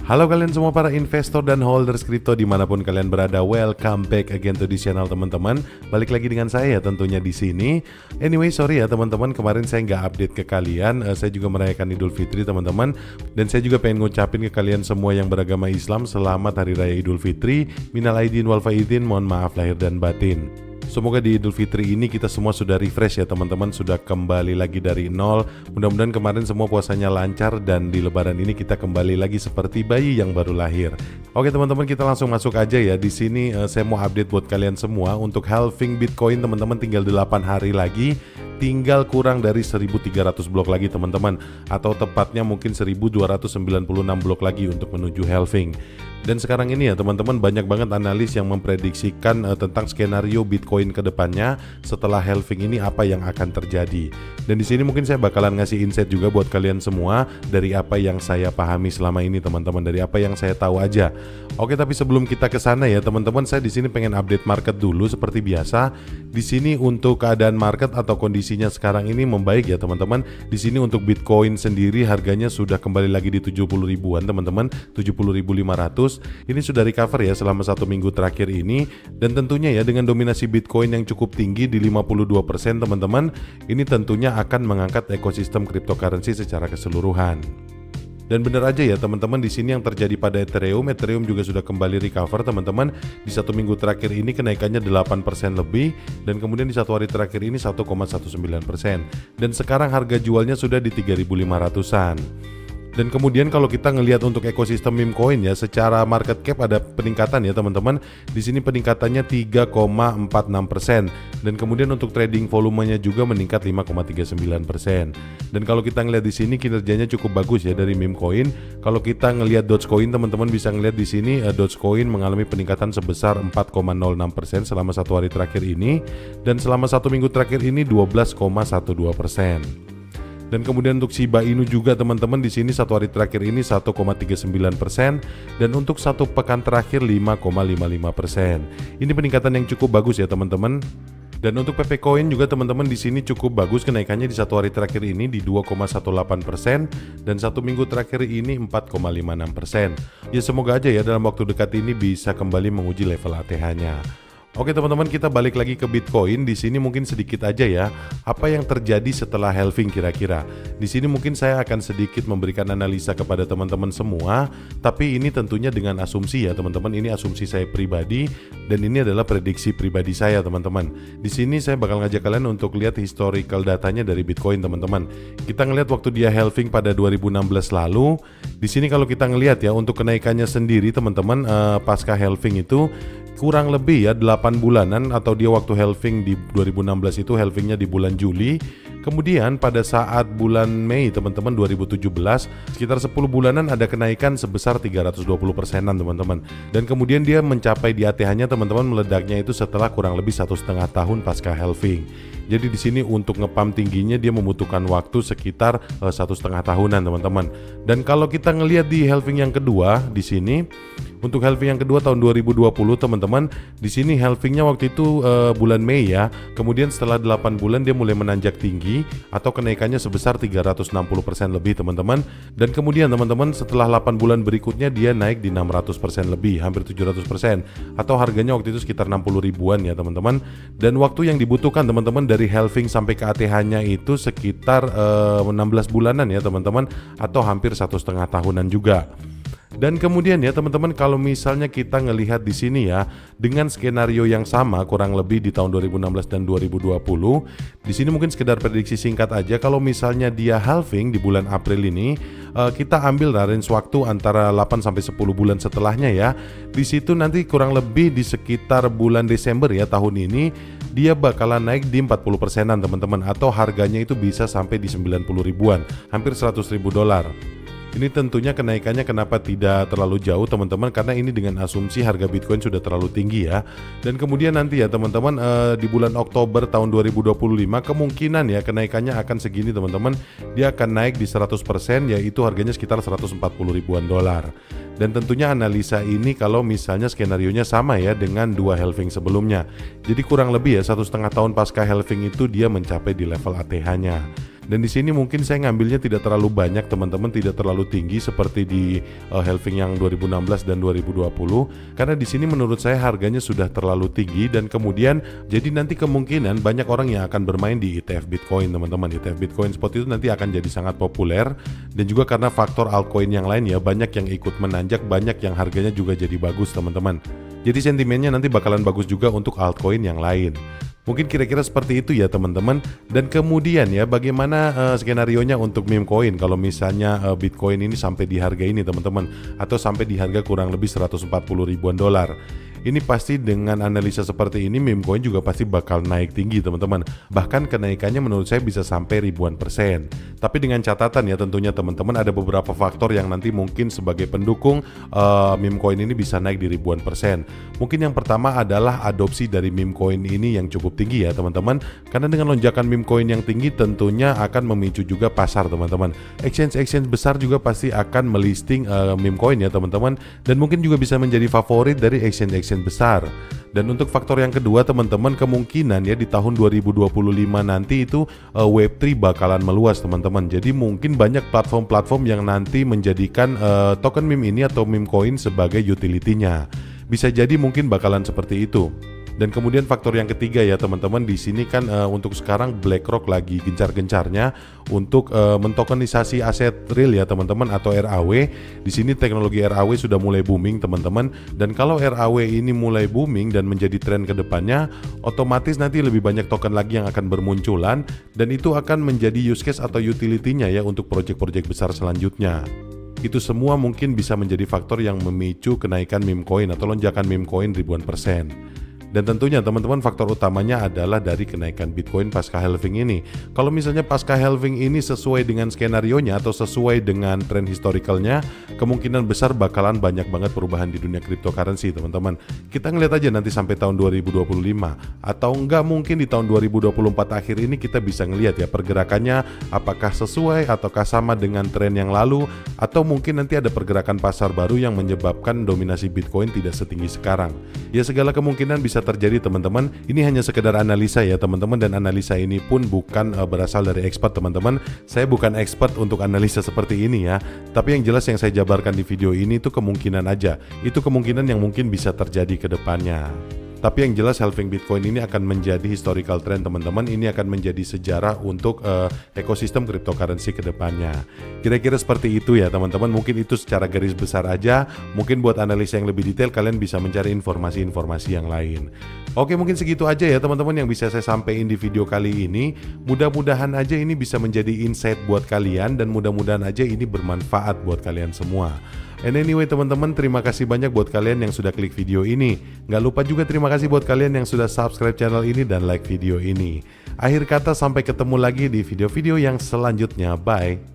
Halo kalian semua para investor dan holders kripto dimanapun kalian berada, welcome back again to this channel teman-teman. Balik lagi dengan saya tentunya di sini. Anyway, sorry ya teman-teman, kemarin saya nggak update ke kalian. Saya juga merayakan Idul Fitri teman-teman, dan saya juga pengen ngucapin ke kalian semua yang beragama Islam selamat Hari Raya Idul Fitri. Minal aidin wal faizin, mohon maaf lahir dan batin. Semoga di Idul Fitri ini kita semua sudah refresh ya teman-teman, sudah kembali lagi dari nol. Mudah-mudahan kemarin semua puasanya lancar dan di lebaran ini kita kembali lagi seperti bayi yang baru lahir. Oke teman-teman, kita langsung masuk aja ya. Di sini saya mau update buat kalian semua untuk halving Bitcoin teman-teman, tinggal 8 hari lagi. Tinggal kurang dari 1.300 blok lagi teman-teman, atau tepatnya mungkin 1.296 blok lagi untuk menuju halving. Dan sekarang ini ya teman-teman, banyak banget analis yang memprediksikan tentang skenario Bitcoin ke depannya setelah halving ini apa yang akan terjadi. Dan di sini mungkin saya bakalan ngasih insight juga buat kalian semua dari apa yang saya pahami selama ini teman-teman, dari apa yang saya tahu aja. Oke, tapi sebelum kita ke sana ya teman-teman, saya di sini pengen update market dulu seperti biasa. Di sini untuk keadaan market atau kondisinya sekarang ini membaik ya teman-teman. Di sini untuk Bitcoin sendiri harganya sudah kembali lagi di 70 ribuan teman-teman, 70.500. Ini sudah recover ya selama 1 minggu terakhir ini, dan tentunya ya dengan dominasi Bitcoin yang cukup tinggi di 52% teman-teman, ini tentunya akan mengangkat ekosistem cryptocurrency secara keseluruhan. Dan benar aja ya teman-teman, di sini yang terjadi pada Ethereum juga sudah kembali recover teman-teman. Di 1 minggu terakhir ini kenaikannya 8% lebih, dan kemudian di 1 hari terakhir ini 1,19%. Dan sekarang harga jualnya sudah di 3.500-an. Dan kemudian kalau kita ngelihat untuk ekosistem meme coin ya, secara market cap ada peningkatan ya teman-teman. Di sini peningkatannya 3,46%, dan kemudian untuk trading volumenya juga meningkat 5,39%. Dan kalau kita ngelihat di sini kinerjanya cukup bagus ya dari meme coin. Kalau kita ngelihat Dogecoin teman-teman bisa ngelihat di sini Dogecoin mengalami peningkatan sebesar 4,06% selama 1 hari terakhir ini, dan selama 1 minggu terakhir ini 12,12%. Dan kemudian untuk Shiba Inu juga teman-teman, di sini 1 hari terakhir ini 1,39%, dan untuk 1 pekan terakhir 5,55%. Ini peningkatan yang cukup bagus ya teman-teman. Dan untuk PP Coin juga teman-teman, di sini cukup bagus kenaikannya di 1 hari terakhir ini di 2,18%, dan 1 minggu terakhir ini 4,56%. Ya semoga aja ya dalam waktu dekat ini bisa kembali menguji level ATH-nya. Oke teman-teman, kita balik lagi ke Bitcoin. Di sini mungkin sedikit aja ya apa yang terjadi setelah halving kira-kira. Di sini mungkin saya akan sedikit memberikan analisa kepada teman-teman semua, tapi ini tentunya dengan asumsi ya teman-teman. Ini asumsi saya pribadi, dan ini adalah prediksi pribadi saya teman-teman. Di sini saya bakal ngajak kalian untuk lihat historical datanya dari Bitcoin teman-teman. Kita ngelihat waktu dia halving pada 2016 lalu. Di sini kalau kita ngelihat ya untuk kenaikannya sendiri teman-teman, pasca halving itu kurang lebih ya 8 bulanan, atau dia waktu halving di 2016 itu halvingnya di bulan Juli. Kemudian pada saat bulan Mei teman-teman 2017, sekitar 10 bulanan ada kenaikan sebesar 320%-an teman-teman. Dan kemudian dia mencapai di ATH-nya teman-teman, meledaknya itu setelah kurang lebih 1,5 tahun pasca halving. Jadi di sini untuk ngepump tingginya dia membutuhkan waktu sekitar 1,5 tahunan teman-teman. Dan kalau kita ngelihat di halving yang kedua di sini, untuk halving yang kedua tahun 2020 teman-teman, di sini halvingnya waktu itu bulan Mei ya. Kemudian setelah 8 bulan dia mulai menanjak tinggi, atau kenaikannya sebesar 360% lebih teman-teman. Dan kemudian teman-teman setelah 8 bulan berikutnya dia naik di 600% lebih, hampir 700%, atau harganya waktu itu sekitar 60 ribuan ya teman-teman. Dan waktu yang dibutuhkan teman-teman dari halving sampai ke ATH-nya itu sekitar 16 bulanan ya teman-teman, atau hampir 1,5 tahunan juga. Dan kemudian ya teman-teman, kalau misalnya kita ngelihat di sini ya dengan skenario yang sama kurang lebih di tahun 2016 dan 2020, di sini mungkin sekedar prediksi singkat aja. Kalau misalnya dia halving di bulan April ini, kita ambil range waktu antara 8 sampai 10 bulan setelahnya ya. Di situ nanti kurang lebih di sekitar bulan Desember ya tahun ini dia bakalan naik di 40%-an teman-teman, atau harganya itu bisa sampai di 90 ribuan, hampir 100 ribu dolar. Ini tentunya kenaikannya kenapa tidak terlalu jauh teman-teman, karena ini dengan asumsi harga Bitcoin sudah terlalu tinggi ya. Dan kemudian nanti ya teman-teman, di bulan Oktober tahun 2025 kemungkinan ya kenaikannya akan segini teman-teman. Dia akan naik di 100%, yaitu harganya sekitar 140 ribuan dolar. Dan tentunya analisa ini kalau misalnya skenarionya sama ya dengan 2 halving sebelumnya. Jadi kurang lebih ya 1,5 tahun pasca halving itu dia mencapai di level ATH-nya. Dan di sini mungkin saya ngambilnya tidak terlalu banyak teman-teman, tidak terlalu tinggi seperti di halving yang 2016 dan 2020, karena di sini menurut saya harganya sudah terlalu tinggi dan kemudian jadi nanti kemungkinan banyak orang yang akan bermain di ETF Bitcoin teman-teman. ETF Bitcoin Spot itu nanti akan jadi sangat populer, dan juga karena faktor altcoin yang lain ya, banyak yang ikut menanjak, banyak yang harganya juga jadi bagus teman-teman. Jadi sentimennya nanti bakalan bagus juga untuk altcoin yang lain. Mungkin kira-kira seperti itu ya teman-teman. Dan kemudian ya, bagaimana skenarionya untuk meme coin kalau misalnya Bitcoin ini sampai di harga ini teman-teman, atau sampai di harga kurang lebih 140 ribuan dolar. Ini pasti dengan analisa seperti ini meme coin juga pasti bakal naik tinggi teman-teman. Bahkan kenaikannya menurut saya bisa sampai ribuan persen. Tapi dengan catatan ya tentunya teman-teman, ada beberapa faktor yang nanti mungkin sebagai pendukung meme coin ini bisa naik di ribuan persen. Mungkin yang pertama adalah adopsi dari meme coin ini yang cukup tinggi ya teman-teman. Karena dengan lonjakan meme coin yang tinggi tentunya akan memicu juga pasar teman-teman. Exchange besar juga pasti akan melisting meme coin ya teman-teman. Dan mungkin juga bisa menjadi favorit dari exchange besar. Dan untuk faktor yang kedua teman-teman, kemungkinan ya di tahun 2025 nanti itu Web3 bakalan meluas teman-teman. Jadi mungkin banyak platform-platform yang nanti menjadikan token meme ini atau meme coin sebagai utility-nya. Bisa jadi mungkin bakalan seperti itu. Dan kemudian faktor yang ketiga ya teman-teman, di sini kan untuk sekarang BlackRock lagi gencar-gencarnya untuk mentokenisasi aset real ya teman-teman, atau RAW. Di sini teknologi RAW sudah mulai booming teman-teman. Dan kalau RAW ini mulai booming dan menjadi tren ke depannya, otomatis nanti lebih banyak token lagi yang akan bermunculan, dan itu akan menjadi use case atau utility-nya ya untuk project-project besar selanjutnya. Itu semua mungkin bisa menjadi faktor yang memicu kenaikan meme coin atau lonjakan meme coin ribuan persen. Dan tentunya teman-teman, faktor utamanya adalah dari kenaikan Bitcoin pasca halving ini. Kalau misalnya pasca halving ini sesuai dengan skenarionya atau sesuai dengan tren historicalnya, kemungkinan besar bakalan banyak banget perubahan di dunia cryptocurrency teman-teman. Kita ngeliat aja nanti sampai tahun 2025, atau enggak mungkin di tahun 2024 akhir ini kita bisa ngeliat ya pergerakannya apakah sesuai ataukah sama dengan tren yang lalu, atau mungkin nanti ada pergerakan pasar baru yang menyebabkan dominasi Bitcoin tidak setinggi sekarang. Ya segala kemungkinan bisa terjadi teman-teman. Ini hanya sekedar analisa ya teman-teman, dan analisa ini pun bukan berasal dari expert teman-teman. Saya bukan expert untuk analisa seperti ini ya. Tapi yang jelas yang saya jabarkan di video ini itu kemungkinan aja. Itu kemungkinan yang mungkin bisa terjadi ke depannya. Tapi yang jelas halving Bitcoin ini akan menjadi historical trend teman-teman. Ini akan menjadi sejarah untuk ekosistem cryptocurrency ke depannya. Kira-kira seperti itu ya teman-teman. Mungkin itu secara garis besar aja. Mungkin buat analisa yang lebih detail kalian bisa mencari informasi-informasi yang lain. Oke, mungkin segitu aja ya teman-teman yang bisa saya sampaikan di video kali ini. Mudah-mudahan aja ini bisa menjadi insight buat kalian, dan mudah-mudahan aja ini bermanfaat buat kalian semua. And anyway teman-teman, terima kasih banyak buat kalian yang sudah klik video ini. Nggak lupa juga terima kasih buat kalian yang sudah subscribe channel ini dan like video ini. Akhir kata, sampai ketemu lagi di video-video yang selanjutnya. Bye.